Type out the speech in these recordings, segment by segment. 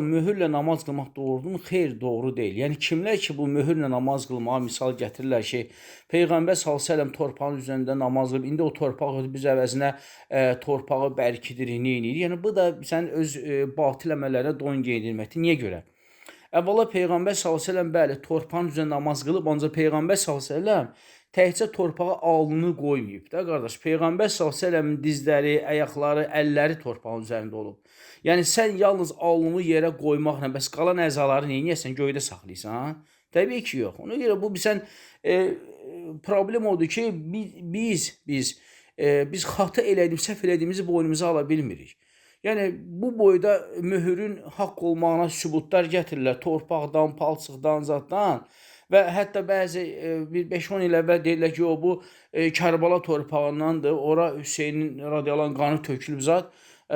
Möhürlə namaz qılmaq doğrudur mu? Xeyr, doğru deyil. Yəni kimlər ki, bu möhürlə namaz qılmağa misal gətirirlər ki, Peyğəmbər s.ə.v torpağın üzərində namaz qılıb, indi o torpaq biz əvəzinə torpağı bərkidir, neynir? Yəni bu da sənin öz batil əməllərinə don geydirməkdir. Niyə görə? Əvvəla Peyğəmbər s.ə.v bəli, torpağın üzərində namaz qılıb, ancaq Peyğəmbər s.ə.v təkcə torpağa alnını qoymayıb da qardaş. Peyğəmbər s.ə.v-in dizləri, ayaqları, əlləri torpağın üzərində olub. Yəni sən yalnız alnını yerə qoymaqla, bəs qalan əzaları neyniyəsən, göydə saxlayırsan? Təbii ki, yox. Ona görə bu sən problem odur ki, biz xata elədik, səhv elədiyimizi boynumuza ala bilmirik. Yəni bu boyda möhürün haqq olmağına sübutlar gətirirlər torpaqdan, palçıqdan, zaddan. Və hətta bəzi bir 5-10 il əvvəl deyirlər ki, o bu Kərbala torpağındandır. Ora Hüseynin radiyallahu qanı tökülüb zat.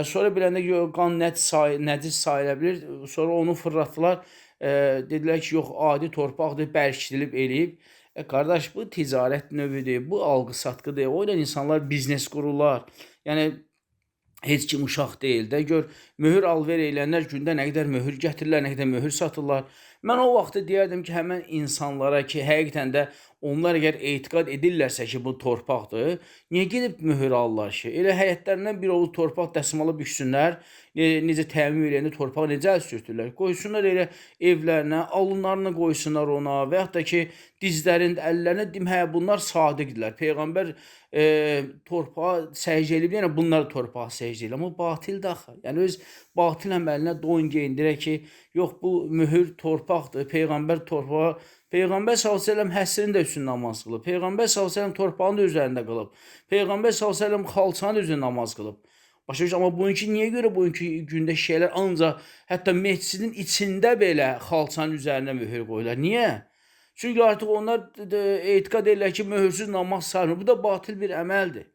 Sonra biləndə ki, qan nəcis sayıla bilir. Sonra onu fırlatdılar. Dedilər ki, yox, adi torpaqdır, bərkidilib eləyib. Qardaş, bu ticarət növüdür, bu alqı-satqıdır. O ilə insanlar biznes qururlar. Yəni heç kim uşaq deyil də. Gör, möhür alver eləyənlər gündə nə qədər möhür gətirirlər, nə qədər möhür satırlar. Mən o vaxtı deyərdim ki, həmən insanlara ki, həqiqətən də onlar əgər etiqad edirlərsə ki, bu torpaqdır, niyə gedib möhür alırlar ki? Elə həyətlərindən bir oğul torpaq dəsmalı büksünlər, necə təmin eləyəndə torpağı necə əl sürtürlər? Qoysunlar elə evlərinə, alınlarına qoysunlar ona və yaxud da ki, dizlərində, əllərinə deyim, hə, bunlar sadiqdirlər. Peyğəmbər torpağa səcdə eləyib, yəni bunlar torpağa səcdə eləyir. Amma batildir axı. Yəni öz batil əməlinə don geyindirək ki, yox bu möhür torpaqdır, Peyğəmbər torpağa, Peyğəmbər s.ə.v həsrin də üstün namaz qılıb, Peyğəmbər s.ə.v torpağın da üzərində qılıb, Peyğəmbər s.ə.v xalçanın da üzərində namaz qılıb. Başa düşürsən, amma bugünkü niyə görə bugünkü gündə şeylər ancaq hətta məscidin içində belə xalçanın üzərinə möhür qoyurlar? Niyə? Çünki artıq onlar etiqad edirlər ki, möhürsüz namaz sayılmır. Bu da batil bir əməldir.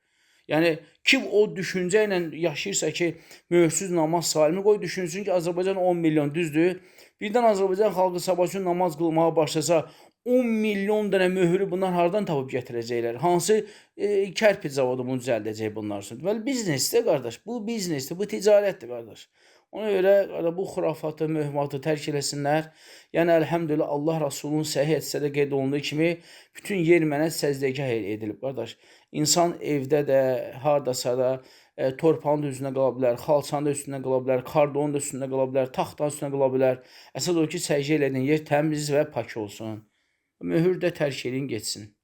Yəni kim o düşüncə ilə yaşayırsa ki, möhürsüz namaz sayılmır, qoy düşünsün ki, Azərbaycan 10 milyon düzdür. Birdən Azərbaycan xalqı sabah üçün namaz qılmağa başlasa, 10 milyon dənə möhürü bunlar hardan tapıb gətirəcəklər? Hansı kərpic zavodu bunu düzəldəcək bunlar üçün? Deməli, biznesdir qardaş, bu biznesdir, bu ticarətdir qardaş. Ona görə bu xurafatı, möhmatı tərk eləsinlər. Yəni, əlhəmdülillah, Allah Rasulunun səhih hədisədə qeyd olunduğu kimi, bütün yer mənə səzdəgah edilib, qardaş. İnsan evdə də, hardasa da, torpağın da üstünə qala bilər, xalçanın da üstünə qala bilər, kardonun da üstünə qala bilər, taxtanın üstünə qala bilər. Əsas o ki, səcdə elədiyin yer təmiz və pak olsun. Möhür də tərk edin, geçsin.